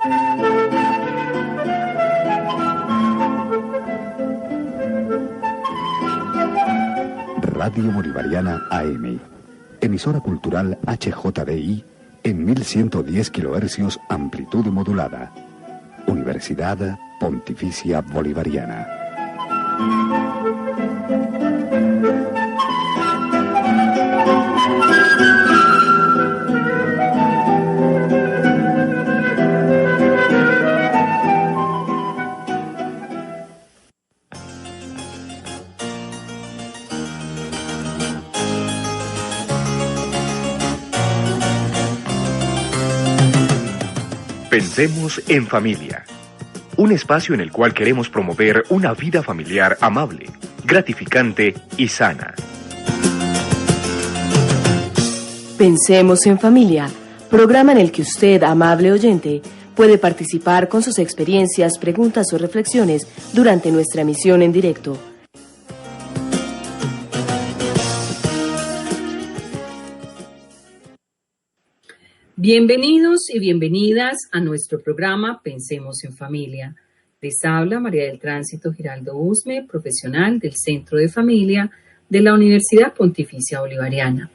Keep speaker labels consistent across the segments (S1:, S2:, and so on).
S1: Radio Bolivariana AM, emisora cultural HJDI en 1110 kHz, amplitud modulada. Universidad Pontificia Bolivariana.
S2: Pensemos en familia. Un espacio en el cual queremos promover una vida familiar amable, gratificante y sana.
S3: Pensemos en familia, programa en el que usted, amable oyente, puede participar con sus experiencias, preguntas o reflexiones durante nuestra emisión en directo.
S4: Bienvenidos y bienvenidas a nuestro programa Pensemos en Familia. Les habla María del Tránsito Giraldo Usme, profesional del Centro de Familia de la Universidad Pontificia Bolivariana.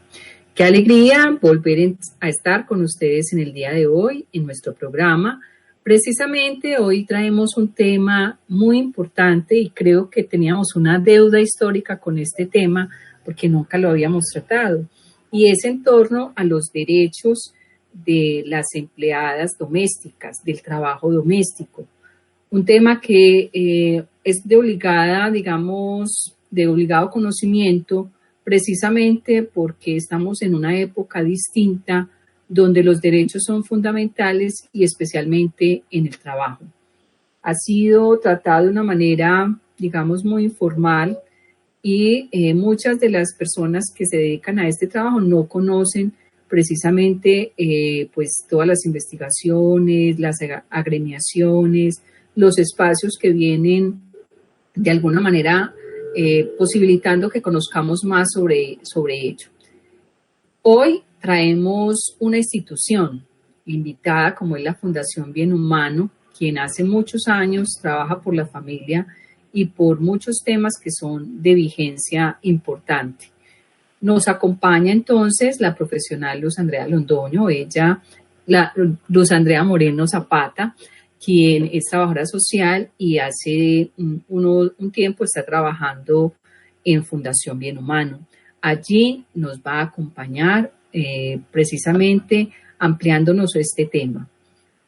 S4: Qué alegría volver a estar con ustedes en el día de hoy en nuestro programa. Precisamente hoy traemos un tema muy importante y creo que teníamos una deuda histórica con este tema porque nunca lo habíamos tratado, y es en torno a los derechos de las empleadas domésticas, del trabajo doméstico. Un tema que es de obligado conocimiento, precisamente porque estamos en una época distinta donde los derechos son fundamentales y especialmente en el trabajo. Ha sido tratado de una manera, muy informal y muchas de las personas que se dedican a este trabajo no conocen precisamente pues todas las investigaciones, las agremiaciones, los espacios que vienen de alguna manera posibilitando que conozcamos más sobre ello. Hoy traemos una institución invitada como es la Fundación Bien Humano, quien hace muchos años trabaja por la familia y por muchos temas que son de vigencia importante. Nos acompaña entonces la profesional Luz Andrea Londoño, Luz Andrea Moreno Zapata, quien es trabajadora social y hace un tiempo está trabajando en Fundación Bien Humano. Allí nos va a acompañar precisamente ampliándonos este tema.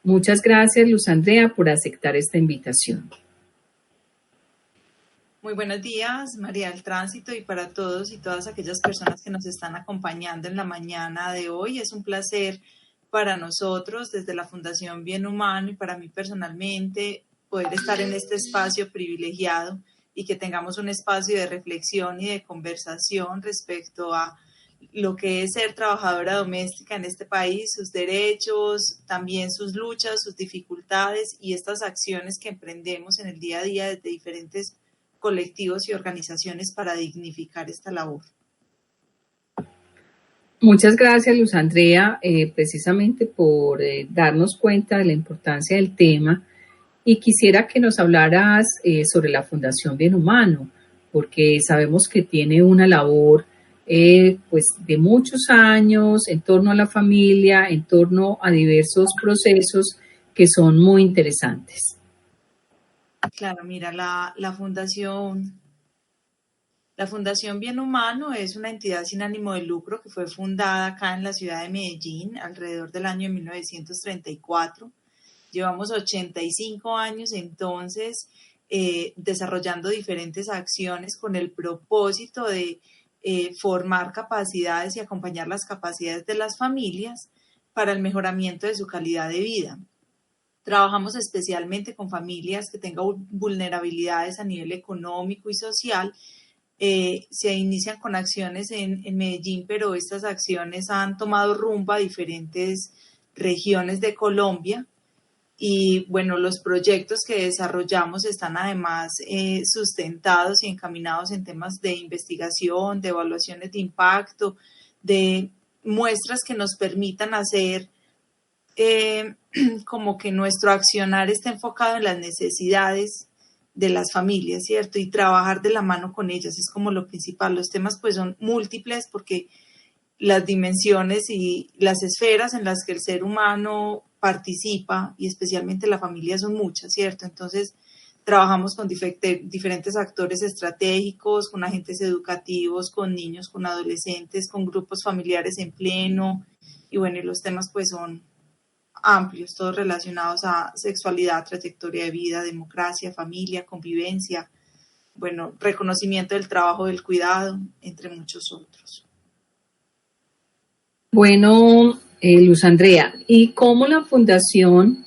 S4: Muchas gracias, Luz Andrea, por aceptar esta invitación.
S5: Muy buenos días, María del Tránsito, y para todos y todas aquellas personas que nos están acompañando en la mañana de hoy. Es un placer para nosotros desde la Fundación Bien Humano y para mí personalmente poder estar en este espacio privilegiado y que tengamos un espacio de reflexión y de conversación respecto a lo que es ser trabajadora doméstica en este país, sus derechos, también sus luchas, sus dificultades y estas acciones que emprendemos en el día a día desde diferentes colectivos y organizaciones para dignificar esta labor.
S4: Muchas gracias, Luz Andrea, precisamente por darnos cuenta de la importancia del tema, y quisiera que nos hablaras sobre la Fundación Bien Humano, porque sabemos que tiene una labor pues de muchos años en torno a la familia, en torno a diversos procesos que son muy interesantes.
S5: Claro, mira, la Fundación Bien Humano es una entidad sin ánimo de lucro que fue fundada acá en la ciudad de Medellín alrededor del año 1934. Llevamos 85 años entonces desarrollando diferentes acciones con el propósito de formar capacidades y acompañar las capacidades de las familias para el mejoramiento de su calidad de vida. Trabajamos especialmente con familias que tengan vulnerabilidades a nivel económico y social. Se inician con acciones en Medellín, pero estas acciones han tomado rumbo a diferentes regiones de Colombia. Y bueno, los proyectos que desarrollamos están además sustentados y encaminados en temas de investigación, de evaluaciones de impacto, de muestras que nos permitan hacer como que nuestro accionar está enfocado en las necesidades de las familias, ¿cierto? Y trabajar de la mano con ellas es como lo principal. Los temas pues son múltiples porque las dimensiones y las esferas en las que el ser humano participa y especialmente la familia son muchas, ¿cierto? Entonces trabajamos con diferentes actores estratégicos, con agentes educativos, con niños, con adolescentes, con grupos familiares en pleno y bueno, y los temas pues son amplios, todos relacionados a sexualidad, trayectoria de vida, democracia, familia, convivencia, bueno, reconocimiento del trabajo del cuidado, entre muchos otros.
S4: Bueno, Luz Andrea, ¿y cómo la fundación,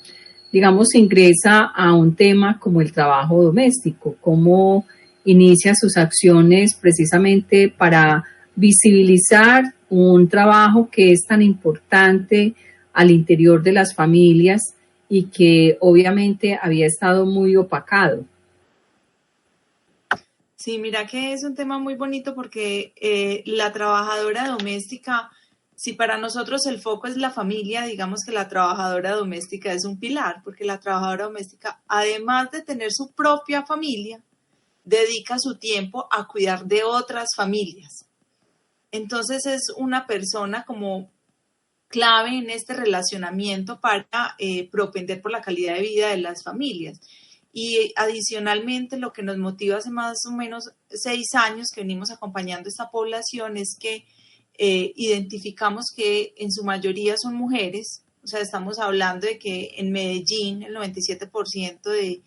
S4: digamos, ingresa a un tema como el trabajo doméstico? ¿Cómo inicia sus acciones precisamente para visibilizar un trabajo que es tan importante al interior de las familias y que obviamente había estado muy opacado?
S5: Sí, mira que es un tema muy bonito porque la trabajadora doméstica, si para nosotros el foco es la familia, digamos que la trabajadora doméstica es un pilar, porque la trabajadora doméstica, además de tener su propia familia, dedica su tiempo a cuidar de otras familias. Entonces es una persona como clave en este relacionamiento para propender por la calidad de vida de las familias. Y adicionalmente lo que nos motiva hace más o menos 6 años que venimos acompañando esta población es que identificamos que en su mayoría son mujeres, o sea, estamos hablando de que en Medellín el 97% de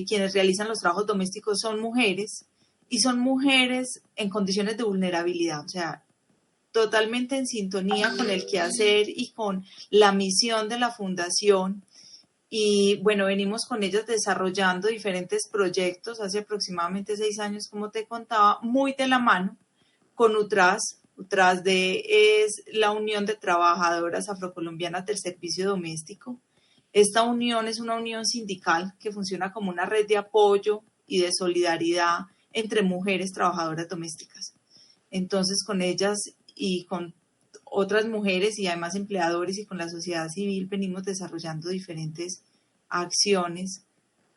S5: quienes realizan los trabajos domésticos son mujeres y son mujeres en condiciones de vulnerabilidad, o sea, totalmente en sintonía con el quehacer y con la misión de la fundación. Y bueno, venimos con ellas desarrollando diferentes proyectos hace aproximadamente 6 años, como te contaba, muy de la mano con UTRAS. UTRAS es la Unión de Trabajadoras Afrocolombianas del Servicio Doméstico. Esta unión es una unión sindical que funciona como una red de apoyo y de solidaridad entre mujeres trabajadoras domésticas. Entonces, con ellas y con otras mujeres y además empleadores y con la sociedad civil venimos desarrollando diferentes acciones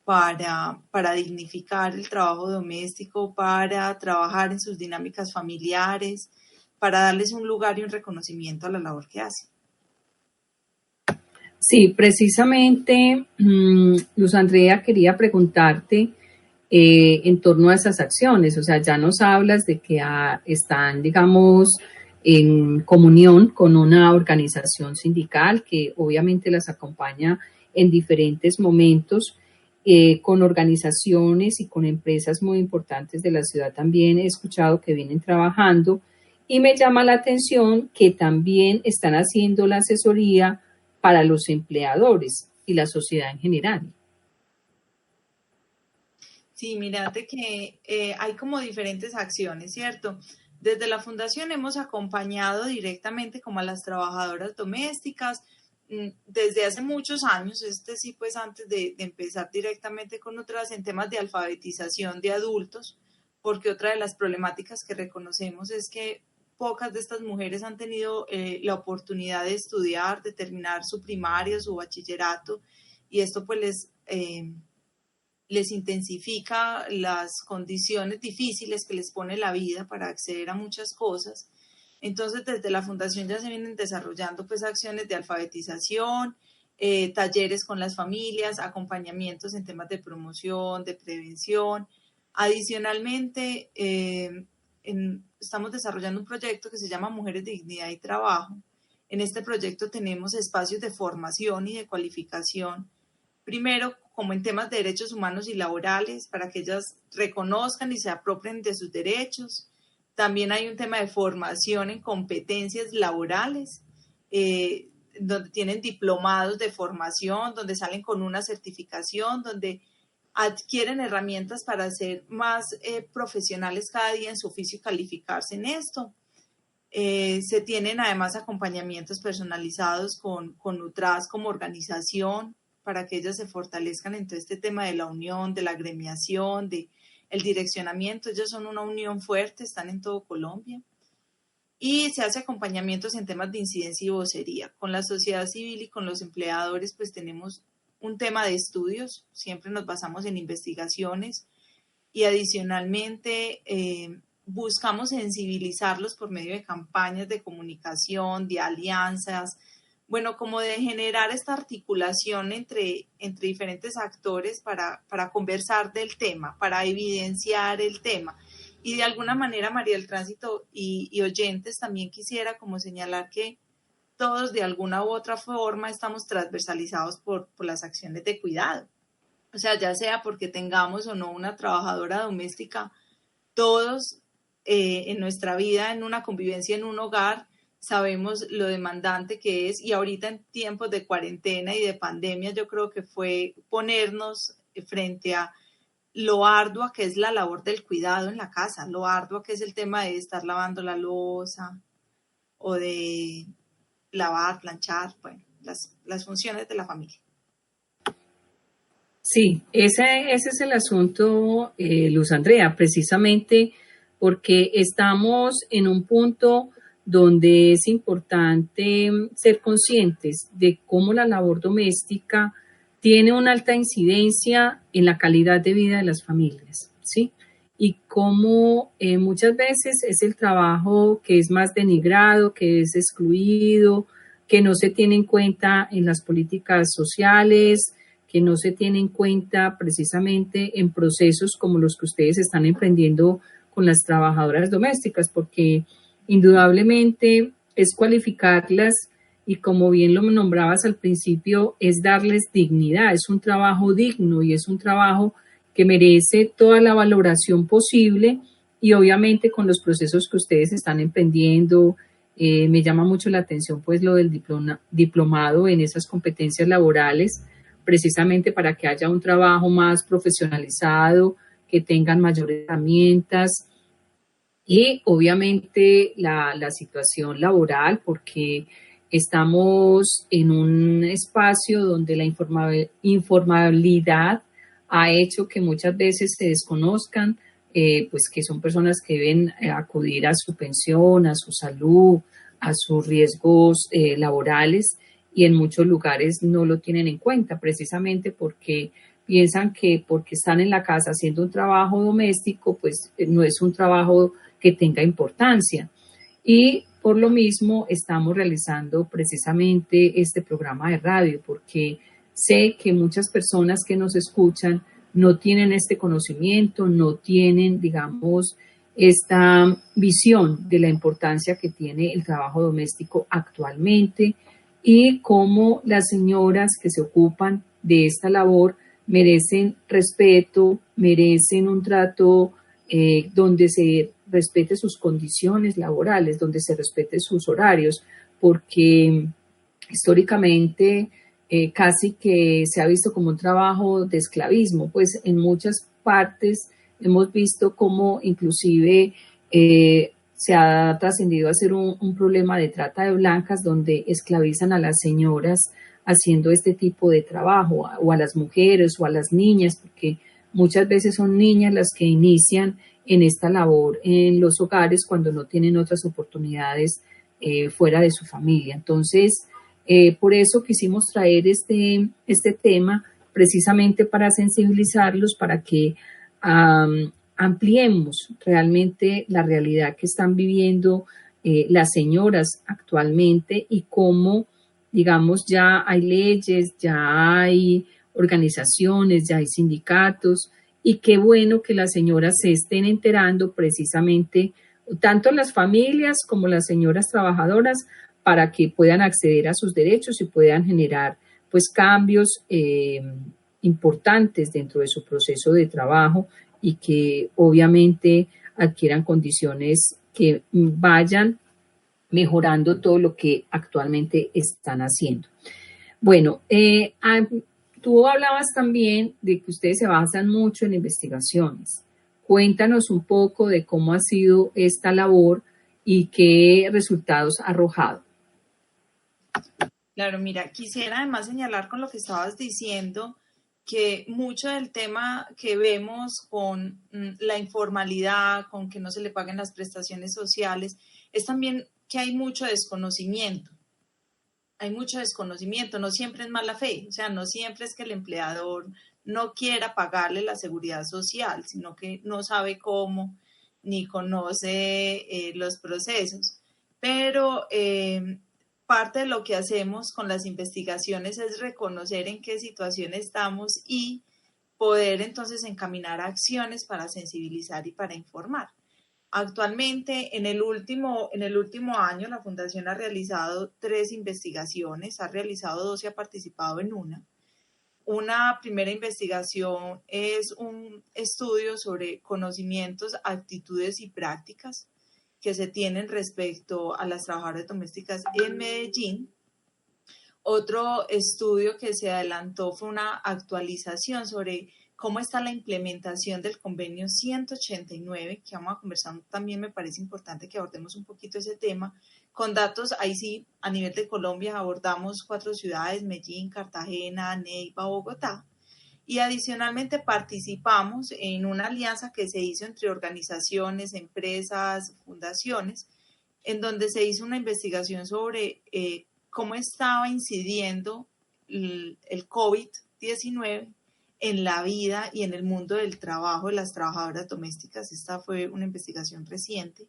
S5: para dignificar el trabajo doméstico, para trabajar en sus dinámicas familiares, para darles un lugar y un reconocimiento a la labor que hacen.
S4: Sí, precisamente, Luz Andrea, quería preguntarte en torno a esas acciones. O sea, ya nos hablas de que están, digamos, en comunión con una organización sindical que obviamente las acompaña en diferentes momentos, con organizaciones y con empresas muy importantes de la ciudad también he escuchado que vienen trabajando y me llama la atención que también están haciendo la asesoría para los empleadores y la sociedad en general.
S5: Sí, mírate que hay como diferentes acciones, ¿cierto? Desde la fundación hemos acompañado directamente como a las trabajadoras domésticas desde hace muchos años, sí pues antes de empezar directamente con otras en temas de alfabetización de adultos, porque otra de las problemáticas que reconocemos es que pocas de estas mujeres han tenido la oportunidad de estudiar, de terminar su primaria, su bachillerato, y esto pues les intensifica las condiciones difíciles que les pone la vida para acceder a muchas cosas. Entonces, desde la fundación ya se vienen desarrollando pues acciones de alfabetización, talleres con las familias, acompañamientos en temas de promoción, de prevención. Adicionalmente, estamos desarrollando un proyecto que se llama Mujeres de Dignidad y Trabajo. En este proyecto tenemos espacios de formación y de cualificación, primero como en temas de derechos humanos y laborales, para que ellas reconozcan y se apropien de sus derechos. También hay un tema de formación en competencias laborales, donde tienen diplomados de formación, donde salen con una certificación, donde adquieren herramientas para ser más profesionales cada día en su oficio y calificarse en esto. Se tienen además acompañamientos personalizados con UTRAS como organización para que ellas se fortalezcan en todo este tema de la unión, de la agremiación, de el direccionamiento. Ellos son una unión fuerte, están en todo Colombia. y se hace acompañamientos en temas de incidencia y vocería. Con la sociedad civil y con los empleadores pues tenemos un tema de estudios, siempre nos basamos en investigaciones y adicionalmente buscamos sensibilizarlos por medio de campañas de comunicación, de alianzas, bueno, como de generar esta articulación entre diferentes actores para conversar del tema, para evidenciar el tema. Y de alguna manera, María del Tránsito y oyentes, también quisiera como señalar que todos de alguna u otra forma estamos transversalizados por las acciones de cuidado. O sea, ya sea porque tengamos o no una trabajadora doméstica, todos en nuestra vida, en una convivencia en un hogar, sabemos lo demandante que es, y ahorita en tiempos de cuarentena y de pandemia yo creo que fue ponernos frente a lo ardua que es la labor del cuidado en la casa, lo ardua que es el tema de estar lavando la loza o de lavar, planchar, bueno, las funciones de la familia.
S4: Sí, ese es el asunto, Luz Andrea, precisamente porque estamos en un punto donde es importante ser conscientes de cómo la labor doméstica tiene una alta incidencia en la calidad de vida de las familias, ¿sí? Y cómo muchas veces es el trabajo que es más denigrado, que es excluido, que no se tiene en cuenta en las políticas sociales, que no se tiene en cuenta precisamente en procesos como los que ustedes están emprendiendo con las trabajadoras domésticas, porque indudablemente es cualificarlas y, como bien lo nombrabas al principio, es darles dignidad, es un trabajo digno y es un trabajo que merece toda la valoración posible, y obviamente con los procesos que ustedes están emprendiendo, me llama mucho la atención pues lo del diplomado en esas competencias laborales, precisamente para que haya un trabajo más profesionalizado, que tengan mayores herramientas, y obviamente la situación laboral, porque estamos en un espacio donde la informabilidad ha hecho que muchas veces se desconozcan, pues que son personas que deben acudir a su pensión, a su salud, a sus riesgos laborales, y en muchos lugares no lo tienen en cuenta, precisamente porque piensan que porque están en la casa haciendo un trabajo doméstico, pues no es un trabajo que tenga importancia. Y por lo mismo estamos realizando precisamente este programa de radio, porque sé que muchas personas que nos escuchan no tienen este conocimiento, no tienen, digamos, esta visión de la importancia que tiene el trabajo doméstico actualmente, y cómo las señoras que se ocupan de esta labor merecen respeto, merecen un trato donde se respete sus condiciones laborales, donde se respete sus horarios, porque históricamente casi que se ha visto como un trabajo de esclavismo, pues en muchas partes hemos visto cómo inclusive se ha trascendido a ser un problema de trata de blancas, donde esclavizan a las señoras haciendo este tipo de trabajo, o a las mujeres o a las niñas, porque muchas veces son niñas las que inician en esta labor en los hogares cuando no tienen otras oportunidades fuera de su familia. Entonces, por eso quisimos traer este tema, precisamente para sensibilizarlos, para que ampliemos realmente la realidad que están viviendo las señoras actualmente, y cómo, digamos, ya hay leyes, ya hay organizaciones, ya hay sindicatos, y qué bueno que las señoras se estén enterando, precisamente tanto las familias como las señoras trabajadoras, para que puedan acceder a sus derechos y puedan generar pues cambios importantes dentro de su proceso de trabajo, y que obviamente adquieran condiciones que vayan mejorando todo lo que actualmente están haciendo. Bueno, tú hablabas también de que ustedes se basan mucho en investigaciones. Cuéntanos un poco de cómo ha sido esta labor y qué resultados ha arrojado.
S5: Claro, mira, quisiera además señalar con lo que estabas diciendo que mucho del tema que vemos con la informalidad, con que no se le paguen las prestaciones sociales, es también que hay mucho desconocimiento. Hay mucho desconocimiento, no siempre es mala fe, o sea, no siempre es que el empleador no quiera pagarle la seguridad social, sino que no sabe cómo ni conoce los procesos. Pero parte de lo que hacemos con las investigaciones es reconocer en qué situación estamos y poder entonces encaminar acciones para sensibilizar y para informar. Actualmente, en el último año, la Fundación ha realizado 3 investigaciones, ha realizado 2 y ha participado en una. Una primera investigación es un estudio sobre conocimientos, actitudes y prácticas que se tienen respecto a las trabajadoras domésticas en Medellín. Otro estudio que se adelantó fue una actualización sobre cómo está la implementación del convenio 189, que vamos a conversar también. Me parece importante que abordemos un poquito ese tema, con datos, ahí sí, a nivel de Colombia abordamos 4 ciudades, Medellín, Cartagena, Neiva, Bogotá, y adicionalmente participamos en una alianza que se hizo entre organizaciones, empresas, fundaciones, en donde se hizo una investigación sobre cómo estaba incidiendo el COVID-19 en la vida y en el mundo del trabajo de las trabajadoras domésticas. Esta fue una investigación reciente,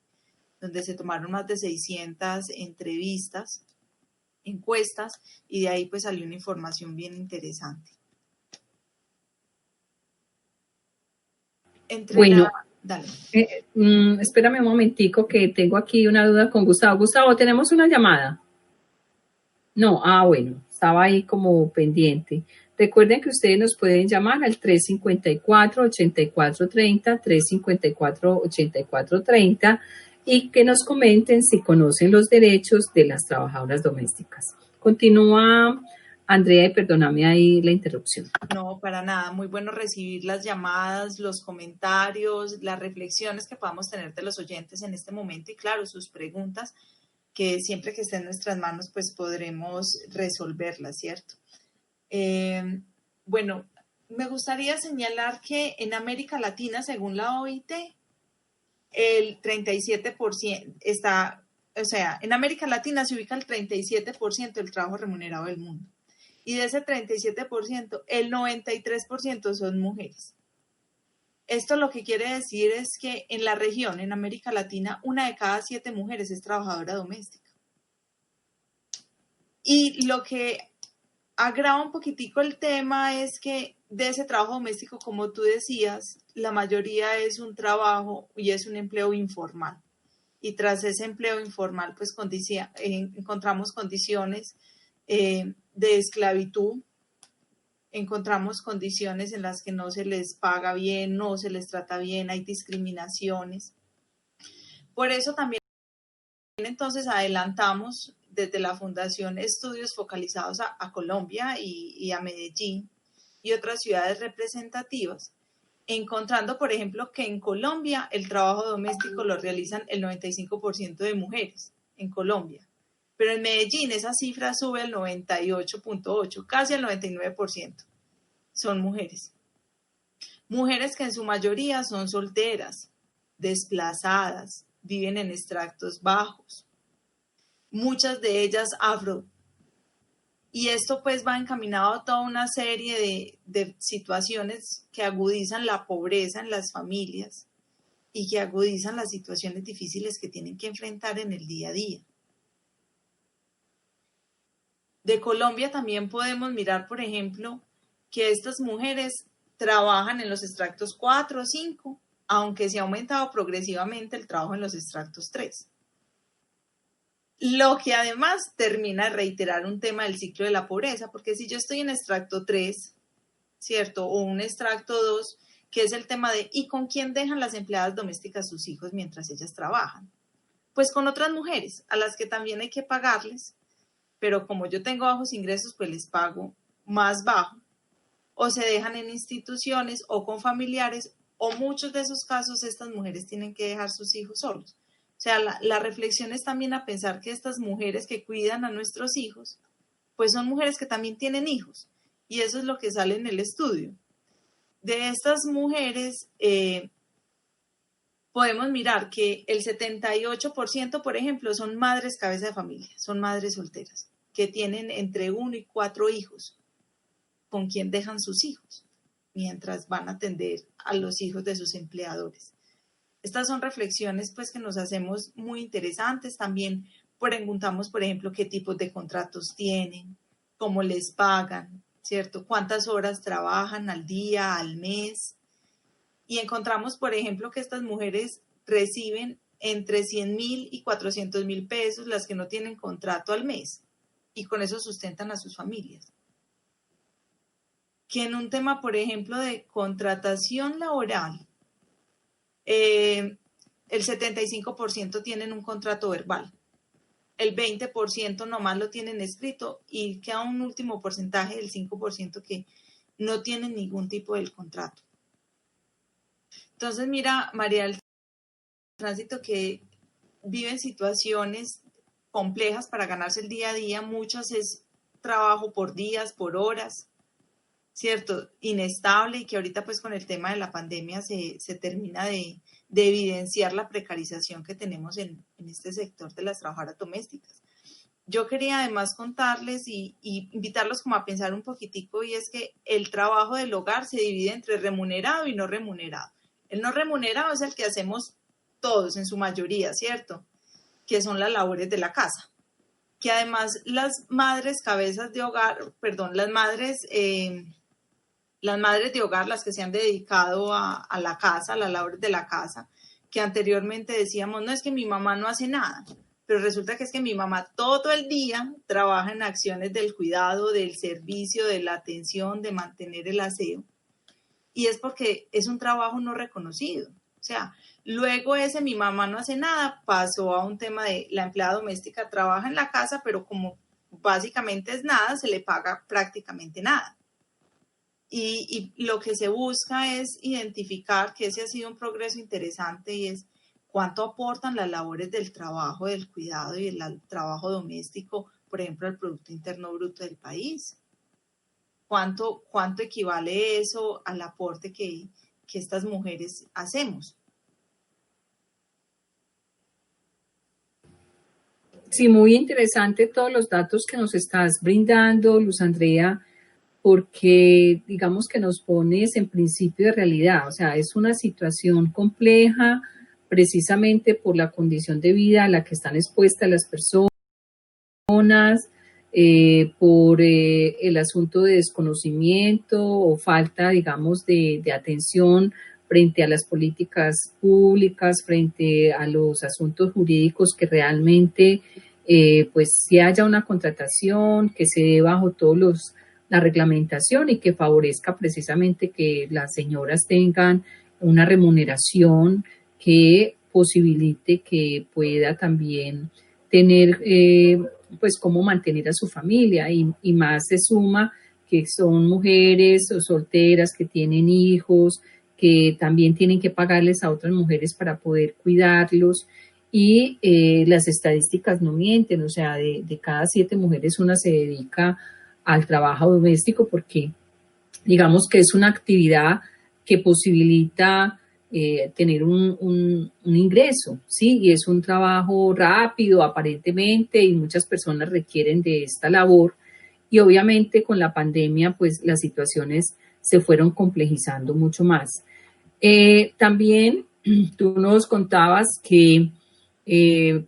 S5: donde se tomaron más de 600 entrevistas, encuestas, y de ahí pues salió una información bien interesante.
S4: Bueno, espérame un momentico que tengo aquí una duda con Gustavo. Gustavo, ¿tenemos una llamada? No, bueno, estaba ahí como pendiente. Recuerden que ustedes nos pueden llamar al 354-8430, 354-8430 y que nos comenten si conocen los derechos de las trabajadoras domésticas. Continúa, Andrea, y perdóname ahí la interrupción.
S5: No, para nada. Muy bueno recibir las llamadas, los comentarios, las reflexiones que podamos tener de los oyentes en este momento y, claro, sus preguntas, que siempre que esté en nuestras manos, pues podremos resolverlas, ¿cierto? Bueno, me gustaría señalar que en América Latina, según la OIT, el 37% está, o sea, en América Latina se ubica el 37% del trabajo remunerado del mundo. Y de ese 37%, el 93% son mujeres. Esto lo que quiere decir es que en la región, en América Latina, 1 de cada 7 mujeres es trabajadora doméstica. Y lo que agrava un poquitico el tema es que de ese trabajo doméstico, como tú decías, la mayoría es un trabajo y es un empleo informal. Y tras ese empleo informal, pues encontramos condiciones de esclavitud, encontramos condiciones en las que no se les paga bien, no se les trata bien, hay discriminaciones. Por eso también entonces adelantamos desde la Fundación estudios focalizados a Colombia y a Medellín y otras ciudades representativas, encontrando, por ejemplo, que en Colombia el trabajo doméstico lo realizan el 95% de mujeres en Colombia. Pero en Medellín esa cifra sube al 98.8%, casi al 99% son mujeres. Mujeres que en su mayoría son solteras, desplazadas, viven en estratos bajos, muchas de ellas afro. Y esto pues va encaminado a toda una serie de situaciones que agudizan la pobreza en las familias y que agudizan las situaciones difíciles que tienen que enfrentar en el día a día. De Colombia también podemos mirar, por ejemplo, que estas mujeres trabajan en los extractos 4 o 5, aunque se ha aumentado progresivamente el trabajo en los extractos 3. Lo que además termina de reiterar un tema del ciclo de la pobreza, porque si yo estoy en extracto 3, ¿cierto? O un extracto 2, que es el tema de ¿y con quién dejan las empleadas domésticas sus hijos mientras ellas trabajan? Pues con otras mujeres, a las que también hay que pagarles, pero como yo tengo bajos ingresos, pues les pago más bajo. O se dejan en instituciones o con familiares, o muchos de esos casos estas mujeres tienen que dejar sus hijos solos. O sea, la reflexión es también a pensar que estas mujeres que cuidan a nuestros hijos, pues son mujeres que también tienen hijos. Y eso es lo que sale en el estudio. De estas mujeres, podemos mirar que el 78%, por ejemplo, son madres cabeza de familia, son madres solteras, que tienen entre 1 y 4 hijos, con quien dejan sus hijos, mientras van a atender a los hijos de sus empleadores. Estas son reflexiones pues que nos hacemos muy interesantes. También preguntamos, por ejemplo, qué tipos de contratos tienen, cómo les pagan, ¿cierto? Cuántas horas trabajan al día, al mes. Y encontramos, por ejemplo, que estas mujeres reciben entre 100.000 y 400.000 pesos las que no tienen contrato al mes. Y con eso sustentan a sus familias. Que en un tema, por ejemplo, de contratación laboral, el 75% tienen un contrato verbal, el 20% nomás lo tienen escrito y queda un último porcentaje del 5% que no tienen ningún tipo de contrato. Entonces, mira, María del Tránsito, que viven situaciones complejas para ganarse el día a día, muchas es trabajo por días, por horas, ¿cierto? Inestable, y que ahorita pues con el tema de la pandemia se termina de evidenciar la precarización que tenemos en este sector de las trabajadoras domésticas. Yo quería además contarles y invitarlos como a pensar un poquitico, y es que el trabajo del hogar se divide entre remunerado y no remunerado. El no remunerado es el que hacemos todos en su mayoría, ¿cierto? Que son las labores de la casa. Que además las madres cabezas de hogar, perdón, las madres de hogar, las que se han dedicado a la casa, a las labores de la casa, que anteriormente decíamos, no, es que mi mamá no hace nada, pero resulta que es que mi mamá todo el día trabaja en acciones del cuidado, del servicio, de la atención, de mantener el aseo, y es porque es un trabajo no reconocido. O sea, luego ese mi mamá no hace nada pasó a un tema de la empleada doméstica trabaja en la casa, pero como básicamente es nada, se le paga prácticamente nada. Y lo que se busca es identificar que ese ha sido un progreso interesante, y es cuánto aportan las labores del trabajo, del cuidado y el trabajo doméstico, por ejemplo, al Producto Interno Bruto del país. ¿Cuánto equivale eso al aporte que estas mujeres hacemos?
S4: Sí, muy interesante todos los datos que nos estás brindando, Luz Andrea, porque digamos que nos pones en principio de realidad. O sea, es una situación compleja precisamente por la condición de vida a la que están expuestas las personas, por el asunto de desconocimiento o falta, digamos, de atención frente a las políticas públicas, frente a los asuntos jurídicos que realmente, pues, si haya una contratación, que se dé bajo todos la reglamentación y que favorezca precisamente que las señoras tengan una remuneración que posibilite que pueda también tener pues cómo mantener a su familia, y más se suma que son mujeres o solteras que tienen hijos, que también tienen que pagarles a otras mujeres para poder cuidarlos, y las estadísticas no mienten. O sea, de cada 7 mujeres una se dedica al trabajo doméstico, porque digamos que es una actividad que posibilita tener un ingreso, ¿sí? Y es un trabajo rápido aparentemente, y muchas personas requieren de esta labor, y obviamente con la pandemia pues las situaciones se fueron complejizando mucho más. También tú nos contabas que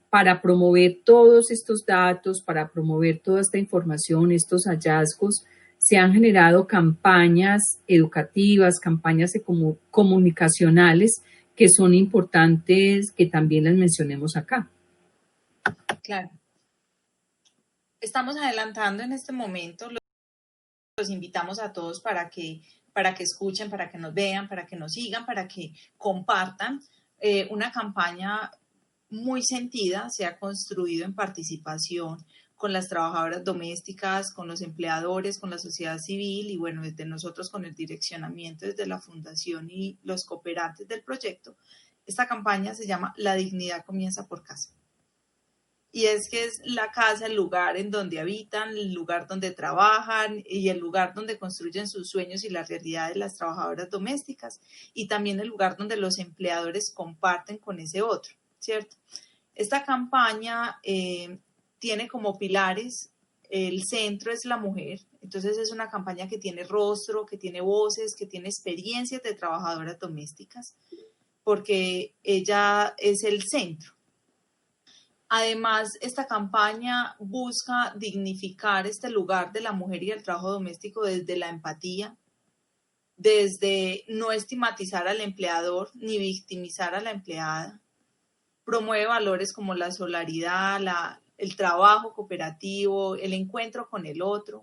S4: para promover todos estos datos, para promover toda esta información, estos hallazgos, se han generado campañas educativas, campañas comunicacionales que son importantes que también las mencionemos acá.
S5: Claro. Estamos adelantando en este momento, los invitamos a todos para que escuchen, para que nos vean, para que nos sigan, para que compartan una campaña muy sentida. Se ha construido en participación con las trabajadoras domésticas, con los empleadores, con la sociedad civil, y bueno, desde nosotros con el direccionamiento desde la fundación y los cooperantes del proyecto. Esta campaña se llama La dignidad comienza por casa. y es que es la casa el lugar en donde habitan, el lugar donde trabajan y el lugar donde construyen sus sueños y la realidad de las trabajadoras domésticas, y también el lugar donde los empleadores comparten con ese otro, ¿cierto? Esta campaña tiene como pilares, el centro es la mujer, entonces es una campaña que tiene rostro, que tiene voces, que tiene experiencias de trabajadoras domésticas, porque ella es el centro. Además, esta campaña busca dignificar este lugar de la mujer y el trabajo doméstico desde la empatía, desde no estigmatizar al empleador ni victimizar a la empleada. Promueve valores como la solidaridad, el trabajo cooperativo, el encuentro con el otro.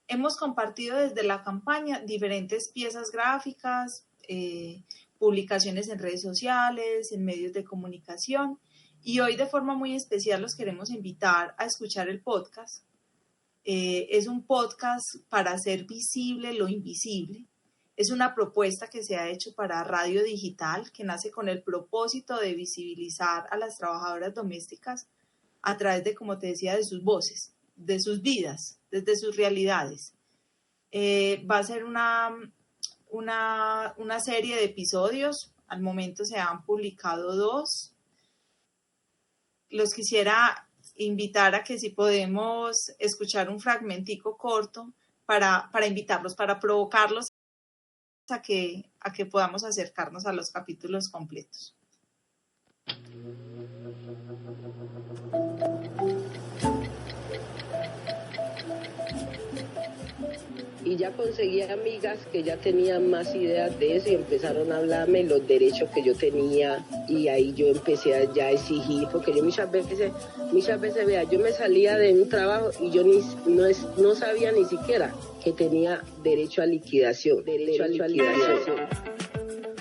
S5: Hemos compartido desde la campaña diferentes piezas gráficas, publicaciones en redes sociales, en medios de comunicación, y hoy de forma muy especial los queremos invitar a escuchar el podcast. Es un podcast para hacer visible lo invisible. Es una propuesta que se ha hecho para Radio Digital, que nace con el propósito de visibilizar a las trabajadoras domésticas a través de, como te decía, de sus voces, de sus vidas, desde sus realidades. Va a ser una serie de episodios. Al momento se han publicado 2. Los quisiera invitar a que si podemos escuchar un fragmentico corto para invitarlos, para provocarlos a que podamos acercarnos a los capítulos completos.
S6: Y ya conseguí amigas que ya tenían más ideas de eso y empezaron a hablarme los derechos que yo tenía, y ahí yo empecé a ya exigir, porque yo muchas veces, vea, yo me salía de un trabajo y yo no sabía ni siquiera que tenía derecho a liquidación.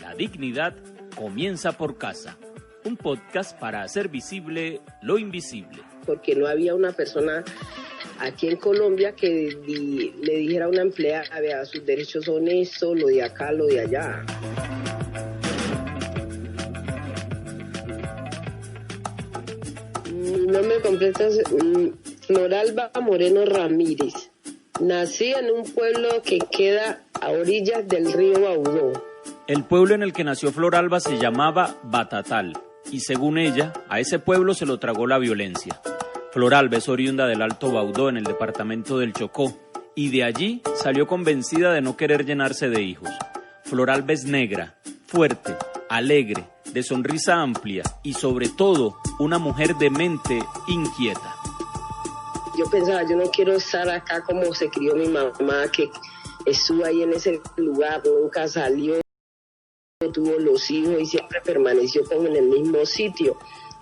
S7: La dignidad comienza por casa. Un podcast para hacer visible lo invisible.
S6: Porque no había una persona aquí en Colombia que le dijera a una empleada, vea, sus derechos son esto, lo de acá, lo de allá. Mi nombre completo es Noralba Moreno Ramírez. Nací en un pueblo que queda a orillas del río Baudó.
S7: El pueblo en el que nació Floralba se llamaba Batatal, y según ella, a ese pueblo se lo tragó la violencia. Floralba es oriunda del Alto Baudó, en el departamento del Chocó, y de allí salió convencida de no querer llenarse de hijos. Floralba es negra, fuerte, alegre, de sonrisa amplia y sobre todo una mujer de mente inquieta.
S6: Yo pensaba, yo no quiero estar acá como se crió mi mamá, que estuvo ahí en ese lugar, nunca salió, tuvo los hijos y siempre permaneció como en el mismo sitio.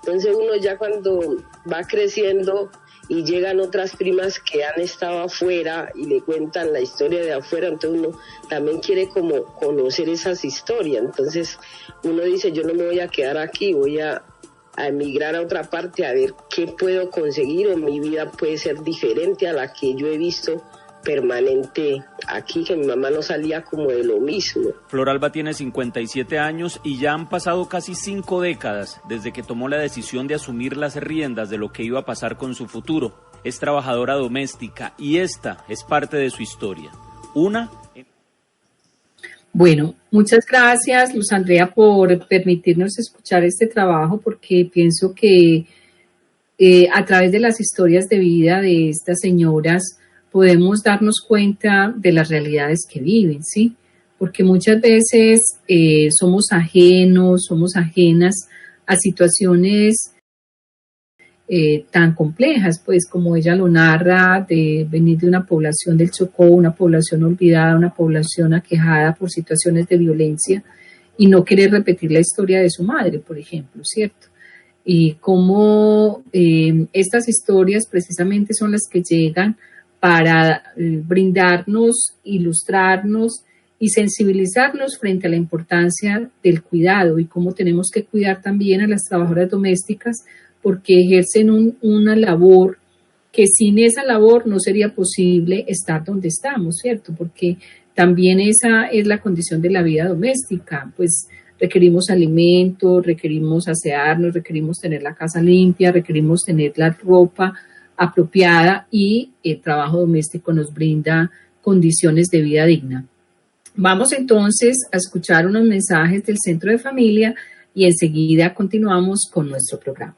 S6: Entonces uno ya cuando va creciendo y llegan otras primas que han estado afuera y le cuentan la historia de afuera, entonces uno también quiere como conocer esas historias. Entonces uno dice, yo no me voy a quedar aquí, voy a emigrar a otra parte a ver qué puedo conseguir, o mi vida puede ser diferente a la que yo he visto permanente aquí, que mi mamá no salía como de lo mismo.
S7: Floralba tiene 57 años y ya han pasado casi 5 décadas desde que tomó la decisión de asumir las riendas de lo que iba a pasar con su futuro. Es trabajadora doméstica y esta es parte de su historia.
S4: Bueno, muchas gracias, Luz Andrea, por permitirnos escuchar este trabajo, porque pienso que a través de las historias de vida de estas señoras podemos darnos cuenta de las realidades que viven, ¿sí? Porque muchas veces somos ajenas a situaciones tan complejas, pues como ella lo narra, de venir de una población del Chocó, una población olvidada, una población aquejada por situaciones de violencia, y no querer repetir la historia de su madre, por ejemplo, ¿cierto? Y cómo estas historias precisamente son las que llegan para brindarnos, ilustrarnos y sensibilizarnos frente a la importancia del cuidado y cómo tenemos que cuidar también a las trabajadoras domésticas, porque ejercen una labor que sin esa labor no sería posible estar donde estamos, ¿cierto? Porque también esa es la condición de la vida doméstica, pues requerimos alimentos, requerimos asearnos, requerimos tener la casa limpia, requerimos tener la ropa apropiada y el trabajo doméstico nos brinda condiciones de vida digna. Vamos entonces a escuchar unos mensajes del Centro de Familia y enseguida continuamos con nuestro programa.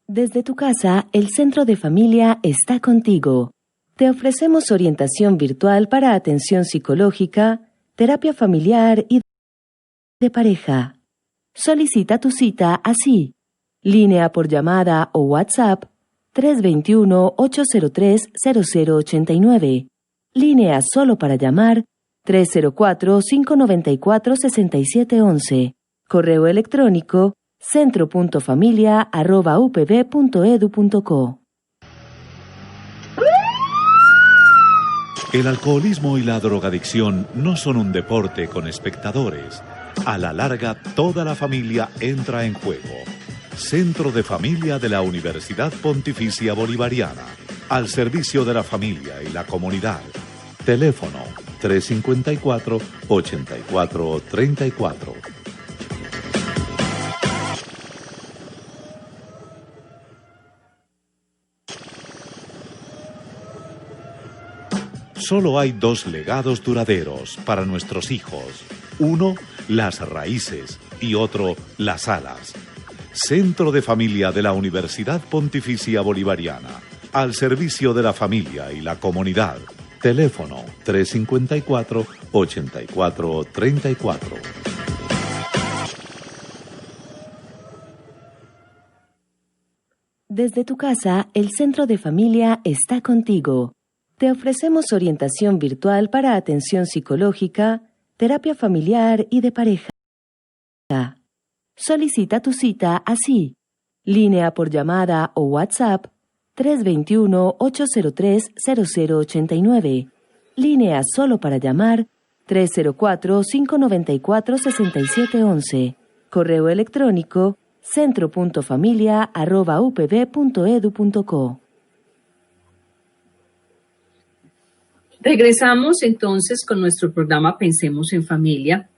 S3: Desde tu casa, el Centro de Familia está contigo. Te ofrecemos orientación virtual para atención psicológica, terapia familiar y de pareja. Solicita tu cita así. Línea por llamada o WhatsApp 321-803-0089. Línea solo para llamar 304-594-6711. Correo electrónico centro.familia@upv.edu.co.
S8: El alcoholismo y la drogadicción no son un deporte con espectadores. A la larga, toda la familia entra en juego. Centro de Familia de la Universidad Pontificia Bolivariana. Al servicio de la familia y la comunidad. Teléfono 354-8434. Solo hay dos legados duraderos para nuestros hijos. Uno, las raíces, y otro, las alas. Centro de Familia de la Universidad Pontificia Bolivariana. Al servicio de la familia y la comunidad. Teléfono 354-8434.
S3: Desde tu casa, el Centro de Familia está contigo. Te ofrecemos orientación virtual para atención psicológica, terapia familiar y de pareja. Solicita tu cita así. Línea por llamada o WhatsApp 321-803-0089. Línea solo para llamar 304-594-6711. Correo electrónico centro.familia@upv.edu.co.
S4: Regresamos entonces con nuestro programa Pensemos en Familia.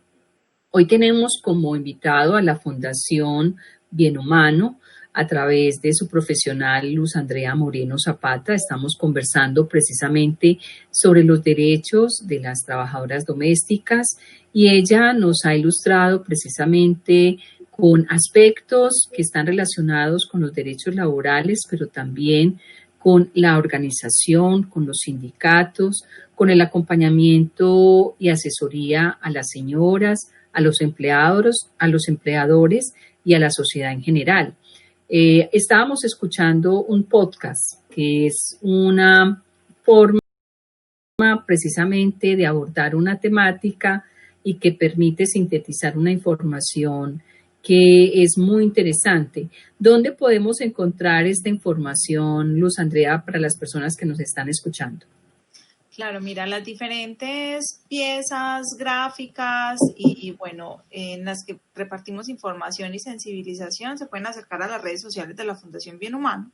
S4: Hoy tenemos como invitado a la Fundación Bien Humano a través de su profesional Luz Andrea Moreno Zapata. Estamos conversando precisamente sobre los derechos de las trabajadoras domésticas y ella nos ha ilustrado precisamente con aspectos que están relacionados con los derechos laborales, pero también con la organización, con los sindicatos, con el acompañamiento y asesoría a las señoras, a los empleadores y a la sociedad en general. Estábamos escuchando un podcast que es una forma precisamente de abordar una temática y que permite sintetizar una información que es muy interesante. ¿Dónde podemos encontrar esta información, Luz Andrea, para las personas que nos están escuchando?
S5: Claro, mira, las diferentes piezas gráficas y bueno, en las que repartimos información y sensibilización se pueden acercar a las redes sociales de la Fundación Bien Humano.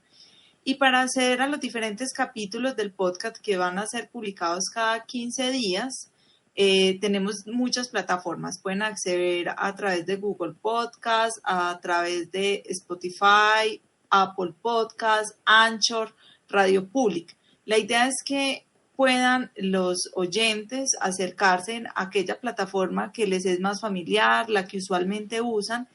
S5: Y para acceder a los diferentes capítulos del podcast que van a ser publicados cada 15 días, tenemos muchas plataformas. Pueden acceder a través de Google Podcast, a través de Spotify, Apple Podcast, Anchor, Radio Public. La idea es que puedan los oyentes acercarse a aquella plataforma que les es más familiar, la que usualmente usan,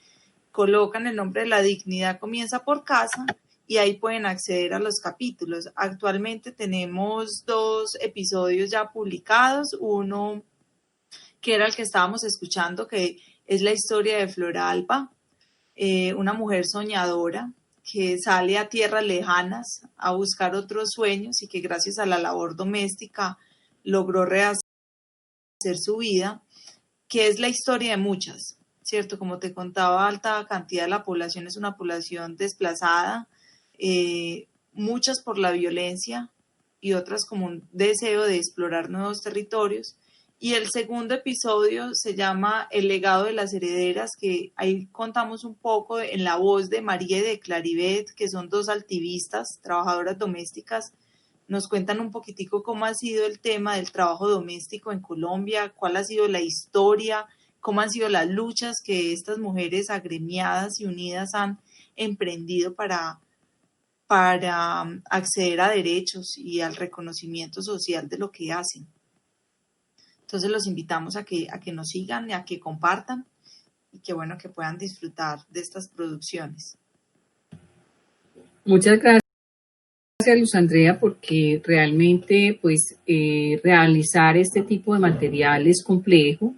S5: colocan el nombre de La Dignidad Comienza por Casa y ahí pueden acceder a los capítulos. Actualmente tenemos 2 episodios ya publicados, uno que era el que estábamos escuchando, que es la historia de Floralba, una mujer soñadora que sale a tierras lejanas a buscar otros sueños y que gracias a la labor doméstica logró rehacer su vida, que es la historia de muchas, ¿cierto? Como te contaba, alta cantidad de la población es una población desplazada, muchas por la violencia y otras como un deseo de explorar nuevos territorios. Y el segundo episodio se llama El legado de las herederas, que ahí contamos un poco en la voz de María y de Claribet, que son 2 activistas, trabajadoras domésticas, nos cuentan un poquitico cómo ha sido el tema del trabajo doméstico en Colombia, cuál ha sido la historia, cómo han sido las luchas que estas mujeres agremiadas y unidas han emprendido para acceder a derechos y al reconocimiento social de lo que hacen. Entonces los invitamos a que nos sigan y a que compartan y que bueno, que puedan disfrutar de estas producciones.
S4: Muchas gracias, Luz Andrea, porque realmente pues realizar este tipo de material es complejo,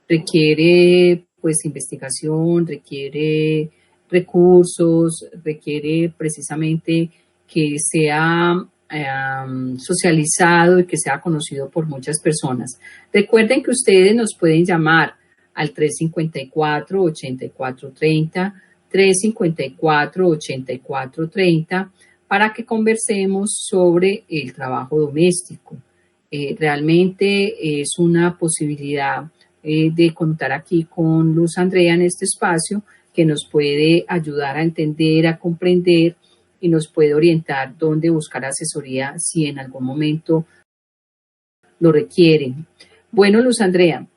S4: requiere pues investigación, requiere recursos, requiere precisamente que sea socializado y que sea conocido por muchas personas. Recuerden que ustedes nos pueden llamar al 354-8430, 354-8430 para que conversemos sobre el trabajo doméstico. Realmente es una posibilidad de contar aquí con Luz Andrea en este espacio que nos puede ayudar a entender, a comprender y nos puede orientar dónde buscar asesoría si en algún momento lo requieren. Bueno, Luz Andrea,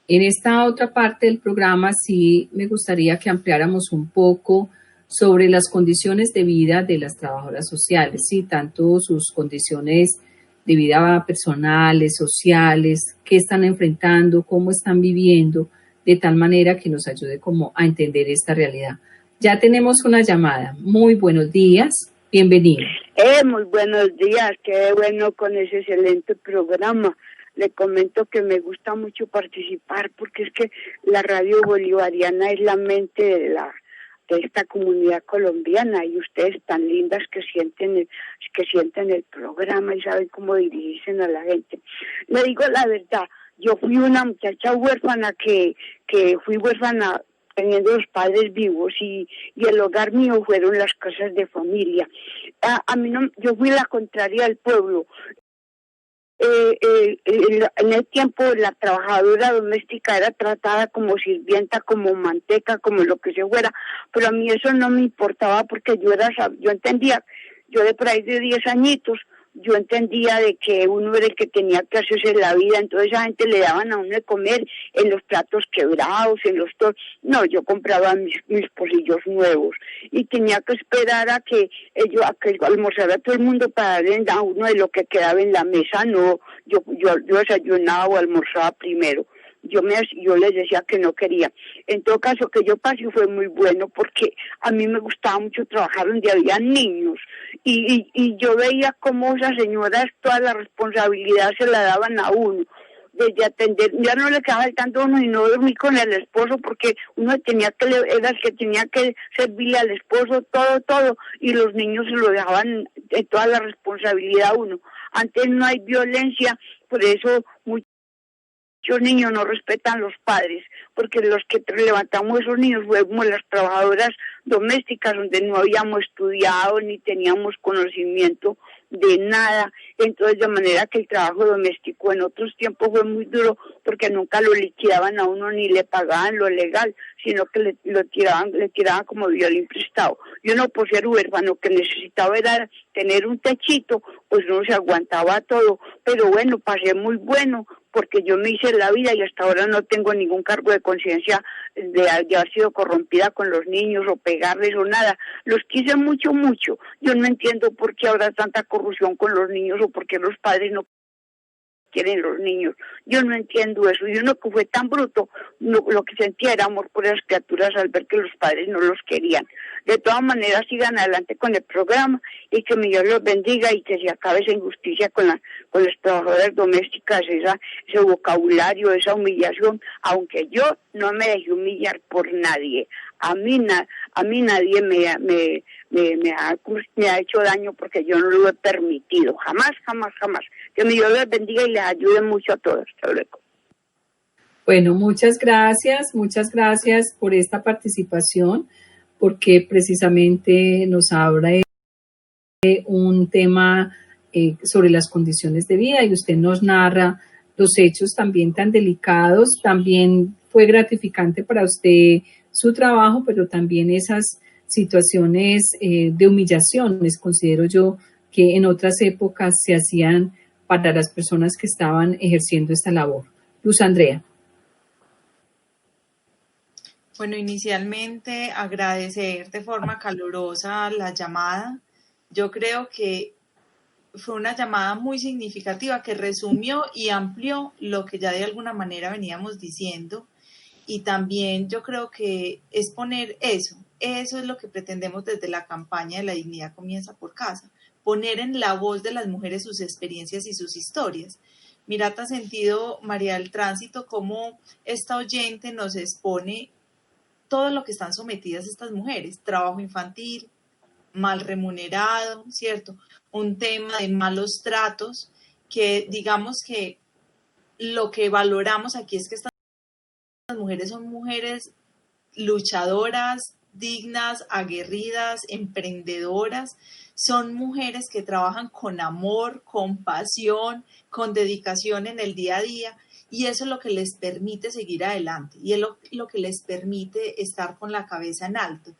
S4: en esta otra parte del programa sí me gustaría que ampliáramos un poco sobre las condiciones de vida de las trabajadoras sociales, ¿sí? Tanto sus condiciones de vida personales, sociales, qué están enfrentando, cómo están viviendo, de tal manera que nos ayude como a entender esta realidad. Ya tenemos una llamada. Muy buenos días, bienvenido.
S9: Muy buenos días, qué bueno con ese excelente programa. Le comento que me gusta mucho participar porque es que la radio bolivariana es la mente de esta comunidad colombiana y ustedes tan lindas que sienten el programa y saben cómo dirigirse a la gente. Le digo la verdad, yo fui una muchacha huérfana que fui huérfana teniendo los padres vivos y el hogar mío fueron las casas de familia. A mí no, yo fui la contraria del pueblo. En el tiempo la trabajadora doméstica era tratada como sirvienta, como manteca, como lo que se fuera, pero a mí eso no me importaba porque yo entendía, yo de por ahí de 10 añitos, yo entendía de que uno era el que tenía que hacerse la vida, entonces a gente le daban a uno de comer en los platos quebrados, no, yo compraba mis pocillos nuevos y tenía que esperar a que almorzara todo el mundo para darle a uno de lo que quedaba en la mesa, no, yo desayunaba o almorzaba primero. Yo les decía que no quería. En todo caso, que yo pasé fue muy bueno porque a mí me gustaba mucho trabajar donde había niños y yo veía cómo esas señoras toda la responsabilidad se la daban a uno, desde atender, ya no le quedaba faltando a uno y no dormir con el esposo porque uno era el que tenía que servirle al esposo todo y los niños se lo dejaban toda la responsabilidad a uno. Antes no hay violencia, por eso muchos niños no respetan los padres, porque los que levantamos esos niños fuimos las trabajadoras domésticas donde no habíamos estudiado ni teníamos conocimiento de nada. Entonces, de manera que el trabajo doméstico en otros tiempos fue muy duro porque nunca lo liquidaban a uno ni le pagaban lo legal, sino que le tiraban como violín prestado. Y uno, por ser huérfano, que necesitaba era tener un techito, pues uno se aguantaba todo. Pero bueno, pasé muy bueno porque yo me hice la vida y hasta ahora no tengo ningún cargo de conciencia de haber sido corrompida con los niños o pegarles o nada. Los quise mucho. Yo no entiendo por qué habrá tanta corrupción con los niños o por qué los padres no quieren los niños. Yo no entiendo eso. Y uno que fue tan bruto, lo que sentía era amor por esas criaturas al ver que los padres no los querían. De todas maneras, sigan adelante con el programa y que mi Dios los bendiga y que se acabe esa injusticia con las trabajadoras domésticas, ese vocabulario, esa humillación, aunque yo no me dejé humillar por nadie. A mí nadie me ha hecho daño porque yo no lo he permitido. Jamás. Que mi Dios les bendiga y les ayude mucho a todos. Hasta luego.
S4: Bueno, muchas gracias por esta participación, porque precisamente nos abre un tema sobre las condiciones de vida y usted nos narra los hechos también tan delicados. También fue gratificante para usted su trabajo, pero también esas situaciones de humillaciones, considero yo, que en otras épocas se hacían para las personas que estaban ejerciendo esta labor. Luz Andrea.
S5: Bueno, inicialmente agradecer de forma calurosa la llamada. Yo creo que fue una llamada muy significativa que resumió y amplió lo que ya de alguna manera veníamos diciendo. Y también yo creo que es poner eso es lo que pretendemos desde la campaña de La Dignidad Comienza por Casa, poner en la voz de las mujeres sus experiencias y sus historias. Mira, te has sentido, María del Tránsito, cómo esta oyente nos expone todo lo que están sometidas estas mujeres, trabajo infantil, mal remunerado, ¿cierto? Un tema de malos tratos, que digamos que lo que valoramos aquí es que estas mujeres son mujeres luchadoras, dignas, aguerridas, emprendedoras, son mujeres que trabajan con amor, con pasión, con dedicación en el día a día, y eso es lo que les permite seguir adelante, y es lo que les permite estar con la cabeza en alto,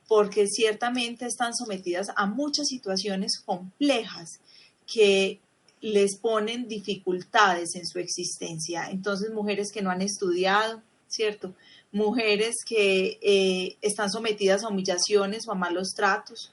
S5: porque ciertamente están sometidas a muchas situaciones complejas que les ponen dificultades en su existencia. Entonces, mujeres que no han estudiado, ¿cierto? Mujeres que están sometidas a humillaciones o a malos tratos.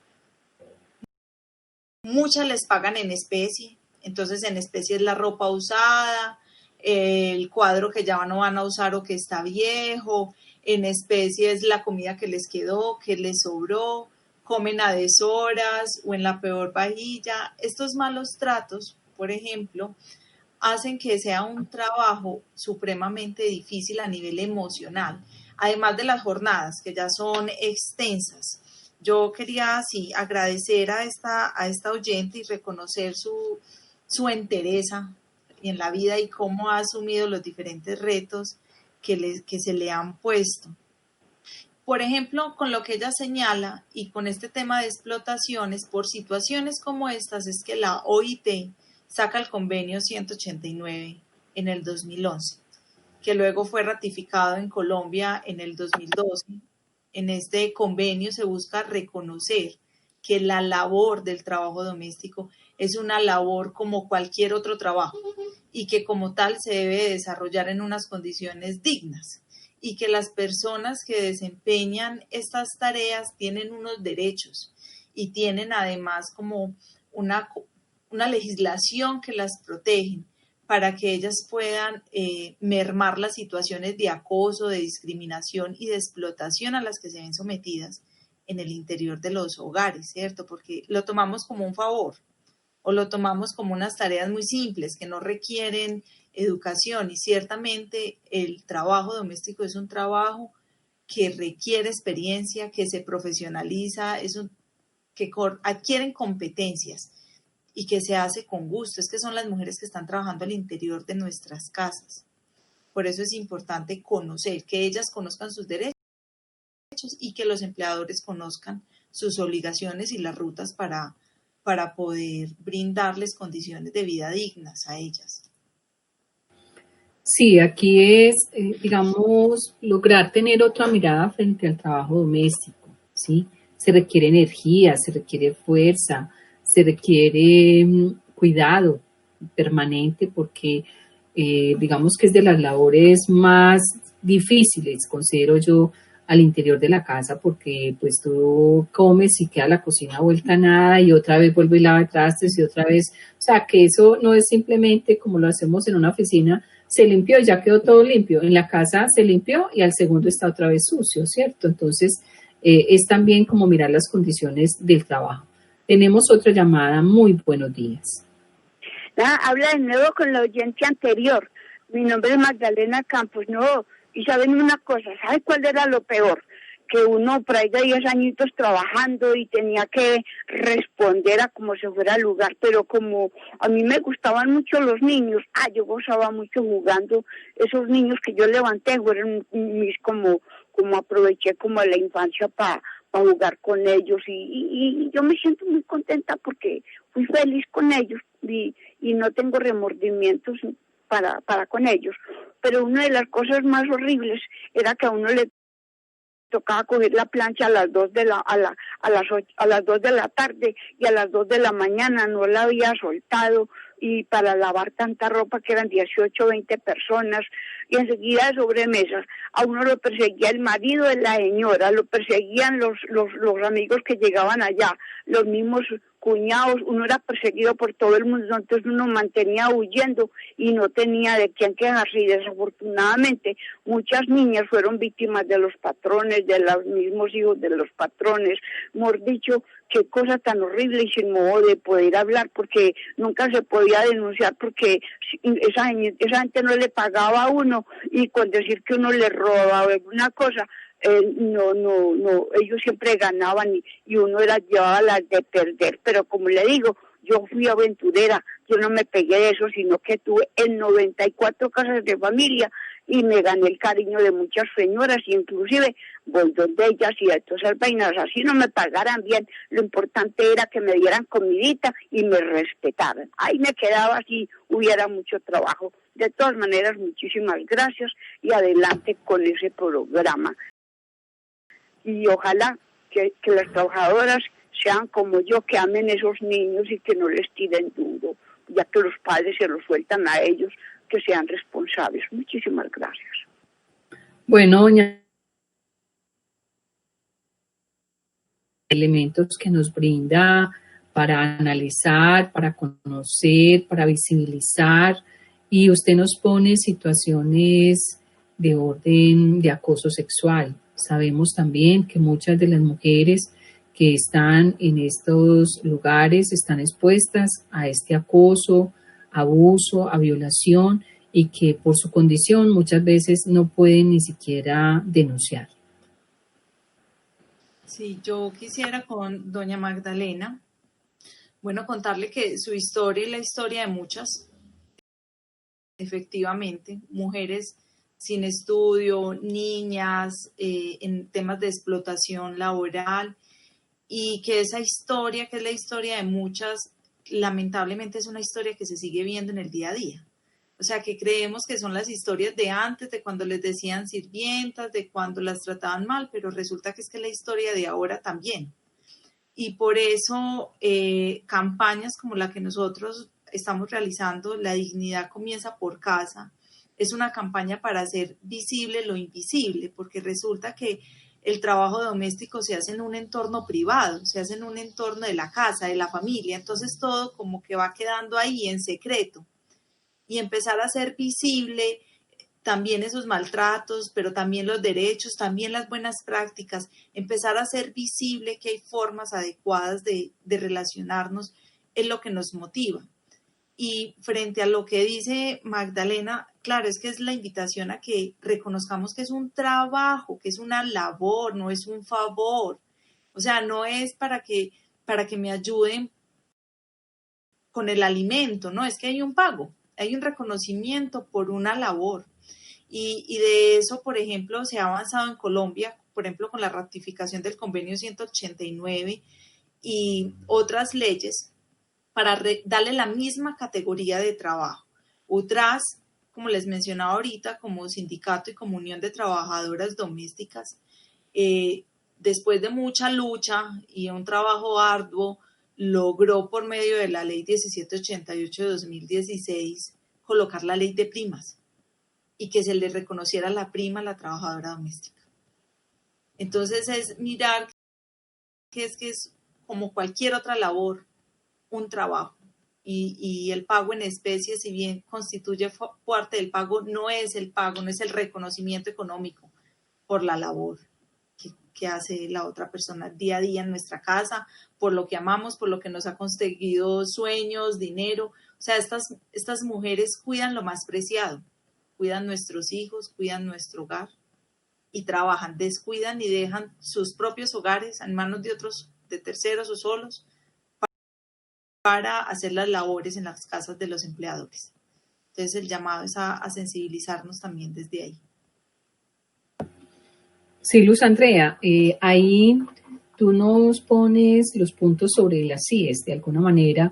S5: Muchas les pagan en especie, entonces en especie es la ropa usada, el cuadro que ya no van a usar o que está viejo, en especie es la comida que les quedó, que les sobró, comen a deshoras o en la peor vajilla. Estos malos tratos, por ejemplo, hacen que sea un trabajo supremamente difícil a nivel emocional, además de las jornadas que ya son extensas. Yo quería así agradecer a esta oyente y reconocer su entereza en la vida y cómo ha asumido los diferentes retos que se le han puesto. Por ejemplo, con lo que ella señala y con este tema de explotaciones, por situaciones como estas es que la OIT saca el convenio 189 en el 2011, que luego fue ratificado en Colombia en el 2012. En este convenio se busca reconocer que la labor del trabajo doméstico es una labor como cualquier otro trabajo y que como tal se debe desarrollar en unas condiciones dignas y que las personas que desempeñan estas tareas tienen unos derechos y tienen además como una legislación que las protege para que ellas puedan mermar las situaciones de acoso, de discriminación y de explotación a las que se ven sometidas en el interior de los hogares, ¿cierto? Porque lo tomamos como un favor o lo tomamos como unas tareas muy simples que no requieren educación, y ciertamente el trabajo doméstico es un trabajo que requiere experiencia, que se profesionaliza, que adquieren competencias y que se hace con gusto. Es que son las mujeres que están trabajando al interior de nuestras casas. Por eso es importante conocer, que ellas conozcan sus derechos y que los empleadores conozcan sus obligaciones y las rutas para poder brindarles condiciones de vida dignas a ellas.
S4: Sí, aquí es, digamos, lograr tener otra mirada frente al trabajo doméstico, ¿sí? Se requiere energía, se requiere fuerza, se requiere cuidado permanente porque digamos que es de las labores más difíciles, considero yo, al interior de la casa, porque pues tú comes y queda la cocina vuelta a nada y otra vez vuelve y lava trastes y otra vez, o sea que eso no es simplemente como lo hacemos en una oficina, se limpió y ya quedó todo limpio, en la casa se limpió y al segundo está otra vez sucio, ¿cierto? Entonces es también como mirar las condiciones del trabajo. Tenemos otra llamada. Muy buenos días.
S9: Habla de nuevo con la oyente anterior. Mi nombre es Magdalena Campos. No, y saben una cosa, ¿sabe cuál era lo peor? Que uno por ahí de 10 añitos trabajando y tenía que responder a como se fuera el lugar, pero como a mí me gustaban mucho los niños, yo gozaba mucho jugando. Esos niños que yo levanté fueron mis como aproveché como la infancia para jugar con ellos y yo me siento muy contenta porque fui feliz con ellos y no tengo remordimientos para con ellos. Pero una de las cosas más horribles era que a uno le tocaba coger la plancha a las 2 de la, a las 2 de la tarde y a las 2 de la mañana no la había soltado, y para lavar tanta ropa que eran 18 o 20 personas, y enseguida de sobremesas a uno lo perseguía el marido de la señora, lo perseguían los amigos que llegaban allá, los mismos cuñados, uno era perseguido por todo el mundo, entonces uno mantenía huyendo y no tenía de quién quejarse, y desafortunadamente muchas niñas fueron víctimas de los patrones, de los mismos hijos de los patrones. Mejor dicho, qué cosa tan horrible, y sin modo de poder hablar, porque nunca se podía denunciar, porque esa gente no le pagaba a uno, y con decir que uno le robaba alguna cosa, no, ellos siempre ganaban, y uno era llevaba las de perder. Pero como le digo, yo fui aventurera, yo no me pegué de eso, sino que tuve en 94 casas de familia y me gané el cariño de muchas señoras, y inclusive voy donde ellas y de todas esas vainas, así no me pagaran bien, lo importante era que me dieran comidita y me respetaran. Ahí me quedaba si hubiera mucho trabajo. De todas maneras, muchísimas gracias y adelante con ese programa. Y ojalá que las trabajadoras sean como yo, que amen esos niños y que no les tiren duro, ya que los padres se los sueltan a ellos, que sean responsables. Muchísimas gracias.
S4: Bueno, doña, elementos que nos brinda para analizar, para conocer, para visibilizar, y usted nos pone situaciones de orden de acoso sexual. Sabemos también que muchas de las mujeres que están en estos lugares están expuestas a este acoso, abuso, a violación, y que por su condición muchas veces no pueden ni siquiera denunciar.
S5: Sí, yo quisiera con doña Magdalena, bueno, contarle que su historia y la historia de muchas, efectivamente, mujeres sin estudio, niñas, en temas de explotación laboral, y que esa historia, que es la historia de muchas, lamentablemente es una historia que se sigue viendo en el día a día. O sea, que creemos que son las historias de antes, de cuando les decían sirvientas, de cuando las trataban mal, pero resulta que es la historia de ahora también. Y por eso campañas como la que nosotros estamos realizando, La Dignidad Comienza por Casa, es una campaña para hacer visible lo invisible, porque resulta que el trabajo doméstico se hace en un entorno privado, se hace en un entorno de la casa, de la familia, entonces todo como que va quedando ahí en secreto. Y empezar a hacer visible también esos maltratos, pero también los derechos, también las buenas prácticas, empezar a hacer visible que hay formas adecuadas de relacionarnos, es lo que nos motiva. Y frente a lo que dice Magdalena, claro, es que es la invitación a que reconozcamos que es un trabajo, que es una labor, no es un favor. O sea, no es para que me ayuden con el alimento, no, es que hay un pago, hay un reconocimiento por una labor. Y de eso, por ejemplo, se ha avanzado en Colombia, por ejemplo, con la ratificación del convenio 189 y otras leyes, para darle la misma categoría de trabajo. UTRAS, como les mencionaba ahorita, como sindicato y como unión de trabajadoras domésticas, después de mucha lucha y un trabajo arduo, logró por medio de la ley 1788 de 2016 colocar la ley de primas y que se le reconociera la prima a la trabajadora doméstica. Entonces es mirar que es como cualquier otra labor, un trabajo, y el pago en especie, si bien constituye parte del pago, no es el pago, no es el reconocimiento económico por la labor que hace la otra persona día a día en nuestra casa, por lo que amamos, por lo que nos ha conseguido sueños, dinero. O sea, estas mujeres cuidan lo más preciado, cuidan nuestros hijos, cuidan nuestro hogar y trabajan, descuidan y dejan sus propios hogares en manos de otros, de terceros o solos, para hacer las labores en las casas de los empleadores. Entonces el llamado es a sensibilizarnos también desde ahí.
S4: Sí, Luz Andrea, ahí tú nos pones los puntos sobre las CIES, de alguna manera,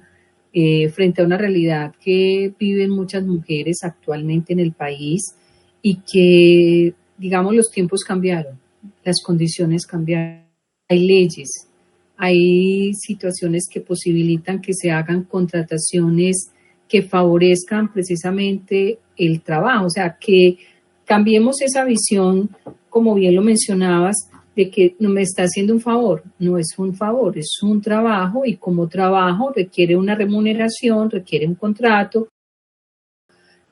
S4: frente a una realidad que viven muchas mujeres actualmente en el país y que, digamos, los tiempos cambiaron. las condiciones cambiaron. Hay leyes, hay situaciones que posibilitan que se hagan contrataciones que favorezcan precisamente el trabajo, o sea, que cambiemos esa visión, como bien lo mencionabas, de que no me está haciendo un favor. No es un favor, es un trabajo, y como trabajo requiere una remuneración, requiere un contrato,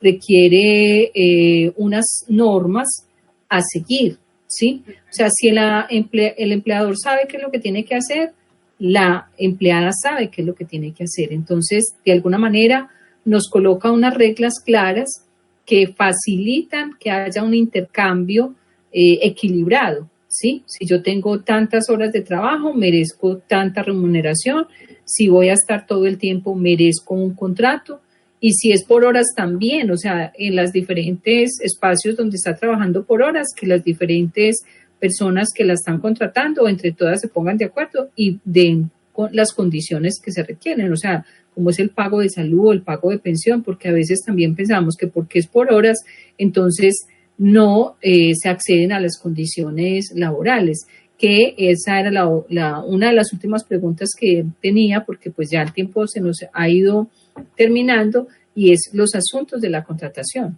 S4: requiere unas normas a seguir, ¿sí? O sea, si el empleador sabe qué es lo que tiene que hacer, la empleada sabe qué es lo que tiene que hacer. Entonces, de alguna manera, nos coloca unas reglas claras que facilitan que haya un intercambio equilibrado, ¿sí? Si yo tengo tantas horas de trabajo, merezco tanta remuneración. Si voy a estar todo el tiempo, merezco un contrato. Y si es por horas también, o sea, en los diferentes espacios donde está trabajando por horas, que las diferentes personas que la están contratando, entre todas se pongan de acuerdo y den las condiciones que se requieren, o sea, como es el pago de salud o el pago de pensión, porque a veces también pensamos que porque es por horas, entonces no se acceden a las condiciones laborales, que esa era una de las últimas preguntas que tenía, porque pues ya el tiempo se nos ha ido terminando, y es los asuntos de la contratación.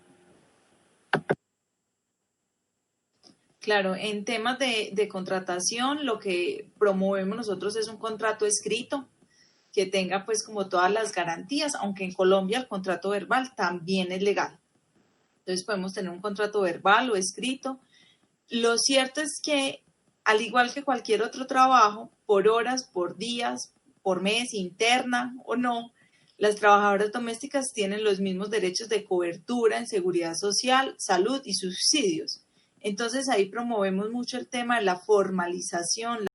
S5: Claro, en temas de contratación, lo que promovemos nosotros es un contrato escrito que tenga pues como todas las garantías, aunque en Colombia el contrato verbal también es legal. Entonces podemos tener un contrato verbal o escrito. Lo cierto es que, al igual que cualquier otro trabajo, por horas, por días, por mes, interna o no, las trabajadoras domésticas tienen los mismos derechos de cobertura en seguridad social, salud y subsidios. Entonces ahí promovemos mucho el tema de la formalización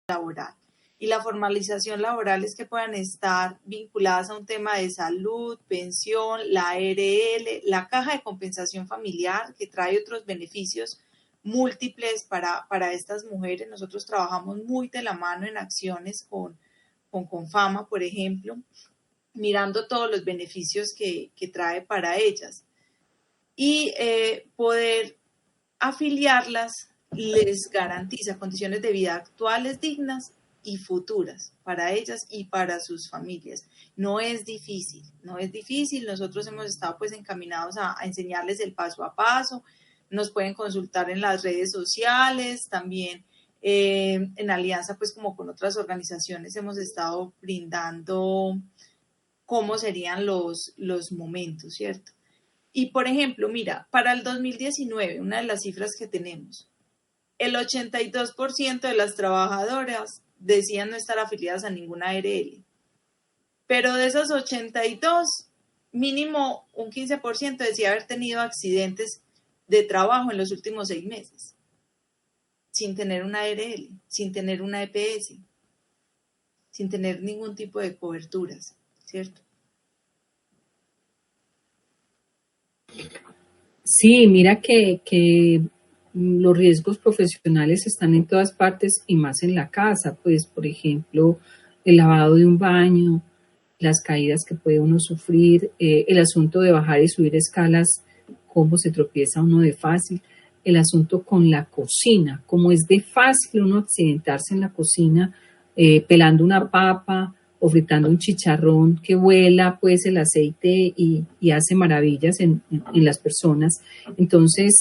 S5: laboral. Y la formalización laboral es que puedan estar vinculadas a un tema de salud, pensión, la ARL, la caja de compensación familiar, que trae otros beneficios múltiples para estas mujeres. Nosotros trabajamos muy de la mano en acciones con Confama, por ejemplo, mirando todos los beneficios que trae para ellas. Y poder afiliarlas les garantiza condiciones de vida actuales dignas y futuras para ellas y para sus familias. No es difícil. Nosotros hemos estado pues encaminados a enseñarles el paso a paso. Nos pueden consultar en las redes sociales, también en alianza pues como con otras organizaciones hemos estado brindando cómo serían los momentos, ¿cierto? Y por ejemplo, mira, para el 2019, una de las cifras que tenemos, el 82% de las trabajadoras decían no estar afiliadas a ninguna ARL. Pero de esos 82, mínimo un 15% decía haber tenido accidentes de trabajo en los últimos 6 meses, sin tener una ARL, sin tener una EPS, sin tener ningún tipo de coberturas, ¿cierto?
S4: Sí, mira que los riesgos profesionales están en todas partes y más en la casa, pues por ejemplo el lavado de un baño, las caídas que puede uno sufrir, el asunto de bajar y subir escalas, cómo se tropieza uno de fácil, el asunto con la cocina, cómo es de fácil uno accidentarse en la cocina pelando una papa o fritando un chicharrón que vuela pues el aceite y hace maravillas en las personas. Entonces,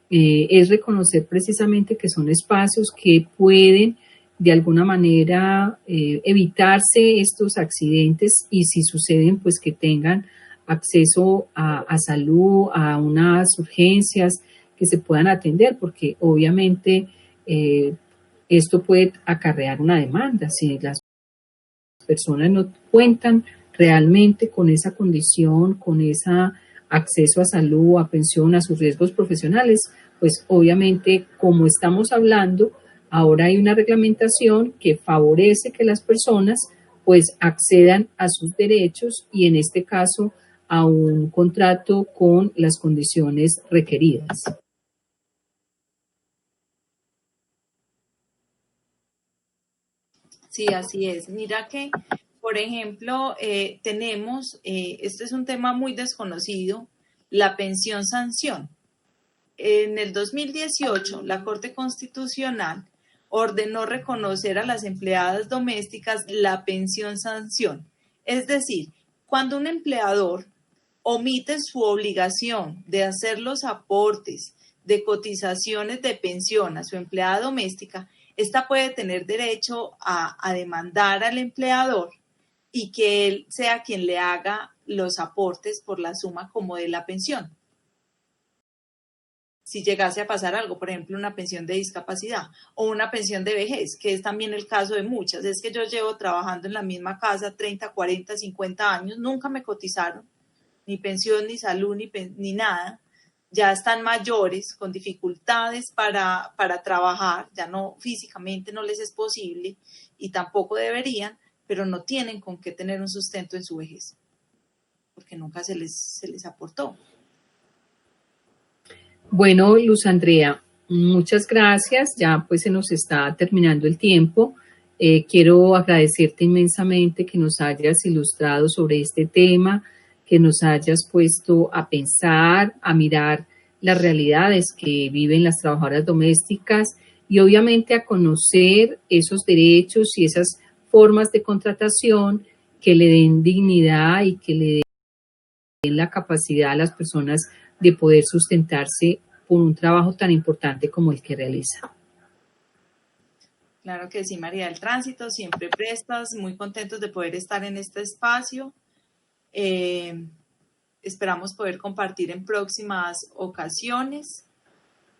S4: es reconocer precisamente que son espacios que pueden de alguna manera evitarse estos accidentes, y si suceden, pues que tengan acceso a salud, a unas urgencias que se puedan atender, porque obviamente esto puede acarrear una demanda. Si las personas no cuentan realmente con esa condición, con ese acceso a salud, a pensión, a sus riesgos profesionales, pues obviamente, como estamos hablando, ahora hay una reglamentación que favorece que las personas pues accedan a sus derechos y en este caso a un contrato con las condiciones requeridas.
S5: Sí, así es. Mira que, por ejemplo, tenemos, este es un tema muy desconocido, la pensión sanción. en el 2018 la Corte Constitucional ordenó reconocer a las empleadas domésticas la pensión sanción. Es decir, cuando un empleador omite su obligación de hacer los aportes de cotizaciones de pensión a su empleada doméstica, ésta puede tener derecho a demandar al empleador y que él sea quien le haga los aportes por la suma como de la pensión. Si llegase a pasar algo, por ejemplo, una pensión de discapacidad o una pensión de vejez, que es también el caso de muchas. Es que yo llevo trabajando en la misma casa 30, 40, 50 años, nunca me cotizaron, ni pensión, ni salud, ni nada. Ya están mayores, con dificultades para trabajar, ya no físicamente no les es posible y tampoco deberían, pero no tienen con qué tener un sustento en su vejez, porque nunca se les aportó.
S4: Bueno, Luz Andrea, muchas gracias. Ya pues se nos está terminando el tiempo. Quiero agradecerte inmensamente que nos hayas ilustrado sobre este tema, que nos hayas puesto a pensar, a mirar las realidades que viven las trabajadoras domésticas y obviamente a conocer esos derechos y esas formas de contratación que le den dignidad y que le den la capacidad a las personas de poder sustentarse por un trabajo tan importante como el que realiza.
S5: Claro que sí, María del Tránsito, siempre prestas, muy contentos de poder estar en este espacio. Esperamos poder compartir en próximas ocasiones.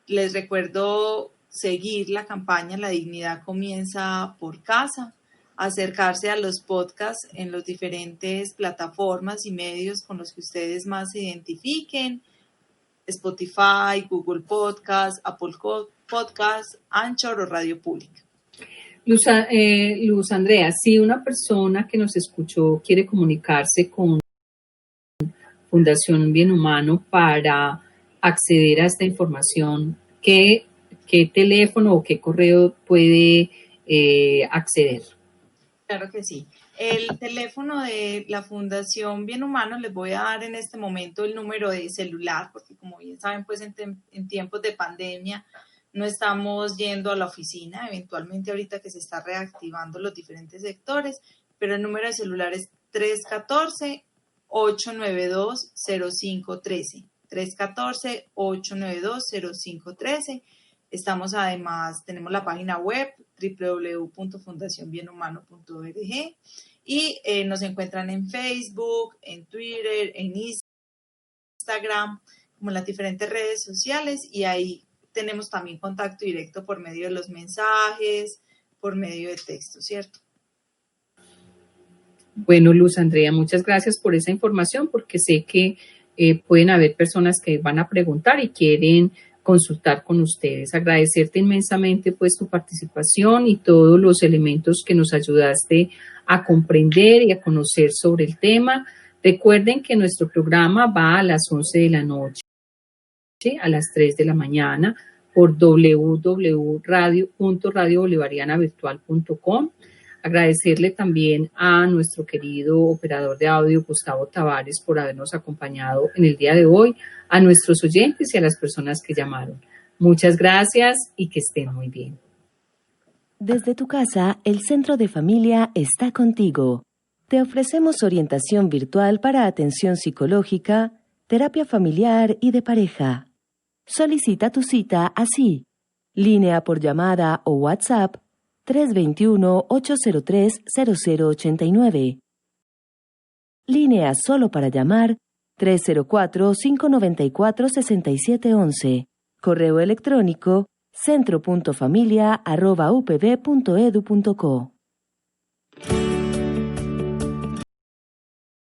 S5: Les recuerdo seguir la campaña La Dignidad Comienza por Casa, acercarse a los podcasts en las diferentes plataformas y medios con los que ustedes más se identifiquen, Spotify, Google Podcast, Apple Podcast, Anchor o Radio Pública.
S4: Luz Andrea, si una persona que nos escuchó quiere comunicarse con Fundación Bien Humano para acceder a esta información, ¿qué teléfono o qué correo puede acceder?
S5: Claro que sí. El teléfono de la Fundación Bien Humano, les voy a dar en este momento el número de celular, porque como bien saben, pues en tiempos de pandemia no estamos yendo a la oficina, eventualmente ahorita que se está reactivando los diferentes sectores, pero el número de celular es 314-892-0513. 314-892-0513. Estamos además, tenemos la página web www.fundacionbienhumano.org y nos encuentran en Facebook, en Twitter, en Instagram, como en las diferentes redes sociales y ahí tenemos también contacto directo por medio de los mensajes, por medio de texto, ¿cierto?
S4: Bueno, Luz Andrea, muchas gracias por esa información porque sé que pueden haber personas que van a preguntar y quieren consultar con ustedes. Agradecerte inmensamente pues tu participación y todos los elementos que nos ayudaste a comprender y a conocer sobre el tema. Recuerden que nuestro programa va a las 11 de la noche, a las 3 de la mañana por www.radiobolivarianavirtual.com. Agradecerle también a nuestro querido operador de audio, Gustavo Tavares, por habernos acompañado en el día de hoy, a nuestros oyentes y a las personas que llamaron. Muchas gracias y que estén muy bien.
S3: Desde tu casa, el Centro de Familia está contigo. Te ofrecemos orientación virtual para atención psicológica, terapia familiar y de pareja. Solicita tu cita así. Línea por llamada o WhatsApp 321-803-0089. Línea solo para llamar 304-594-6711. Correo electrónico centro.familia@upv.edu.co.